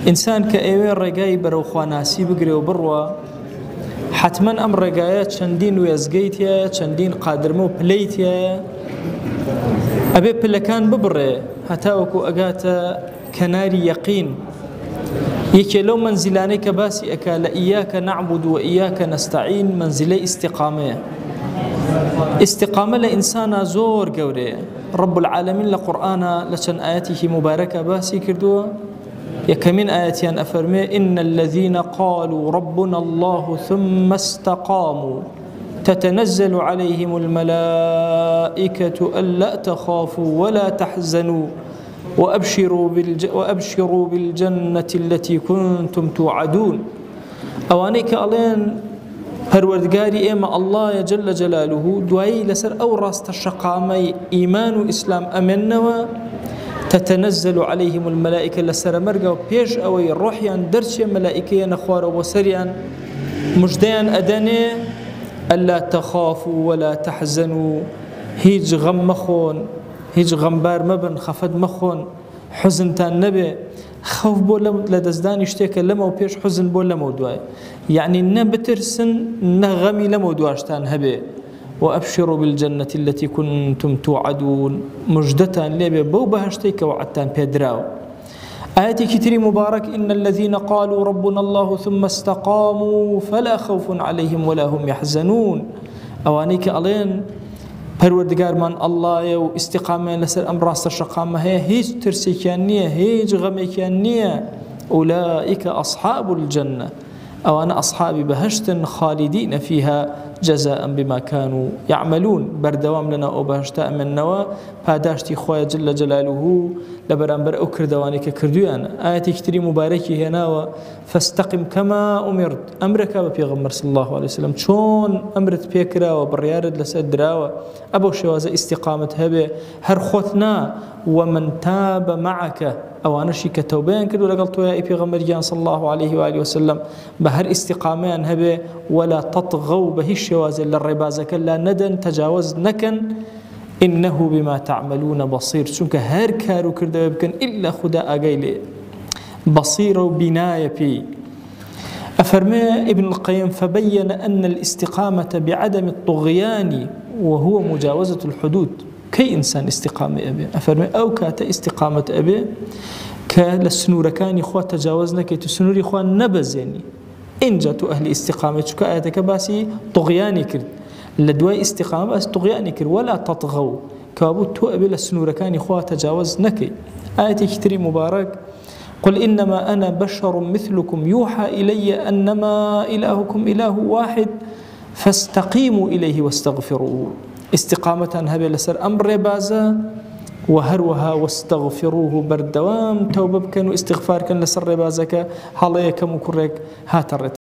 إنسان كأيوه الرجاي بروخوا ناسي بقري وبروا حتما أمر رجايات شندين ويزجيتيا شندين قادر مو بليتيا أبي بلكان ببره هتاوكو أجاتا كناري يقين يكي لو منزلاني كباسي أكال إياك نعبد وإياك نستعين منزلي استقامة لإنسان زور قوري رب العالمين لقرآن لشن آياته مباركة باسي كردوا يكمن آياتيان أفرمي إن الذين قالوا ربنا الله ثم استقاموا تتنزل عليهم الملائكة ألا تخافوا ولا تحزنوا وأبشروا بالجنة التي كنتم توعدون أوانيك ألين پروردگاری إما الله جل جلاله دعائي لسر أو راست الشقامي إيمان وإسلام أمنوا تتنزل عليهم الملائكة لسر مرقا وبيش أوي روحيان درشي ملائكة نخوار وسريان مجديان أدني ألا تخافوا ولا تحزنوا هيج غم مخون هيج غمبار مبن خفد مخون حزن تان نبي خوف بول لدزدان يشتكى لما وبيش حزن بول لما ودواي يعني نبترسن نغمي لما ودواشتان هبي وأبشروا بالجنة التي كنتم توعدون مجدتان لبي بو بهشتيك وعدتان بيدراو آياتي كتير مبارك إن الذين قالوا ربنا الله ثم استقاموا فلا خوف عليهم ولا هم يحزنون أوانيك ألين پروردگار من الله يو استقامة لسر أمر راست الشقامة هي هيج ترسيكيانية هيج غميكيانية أولئك أصحاب الجنة أو أنا أصحاب بهشت خالدين فيها جزاء بما كانوا يعملون بردوام لنا أو بهشتاء من نوا پاداشتي خواه جل جلاله لبرانبر أكر دوانيك كردوان آياتي كتري مباركي هنا فاستقم كما أمرت أمرك ببيغمر صلى الله عليه وسلم شون أمرت بيكرا وبريارد لسدراوة أبو شوازة استقامة هبه هر خوتنا ومن تاب معك أو أنا شيء كتوبين كدو لقلتو يا بيغمر صلى الله عليه وآله وسلم بهر استقامان هبه ولا تطغوا به الشوازة للربازك لا ندن تجاوز نكن إنه بما تعملون بصير شنك هر كارو كردو يبكن إلا خدا أقايلي بصير وبناية بي أفرمي ابن القيم فبين أن الاستقامة بعدم الطغيان وهو مجاوزة الحدود كي إنسان استقامة أبي أفرمي أو كات استقامة أبي كالسنور كان إخوة تجاوزنا كي تسنور إخوة نبزيني إن جاتوا أهل استقامة شو كآياتك باسي طغياني كرد لدواي استقامة بس طغياني كرد ولا تطغوا كابو تو أبي للسنور كان إخوة تجاوزنا كي آياتي كتري مبارك قل إنما أنا بشر مثلكم يوحى إلي أنما إلهكم إله واحد فاستقيموا إليه واستغفروه استقامة هبه لسر أمر بازا وهروها واستغفروه بردوام توبة كان واستغفار كان لسر بازك حاليك مكرك هاترت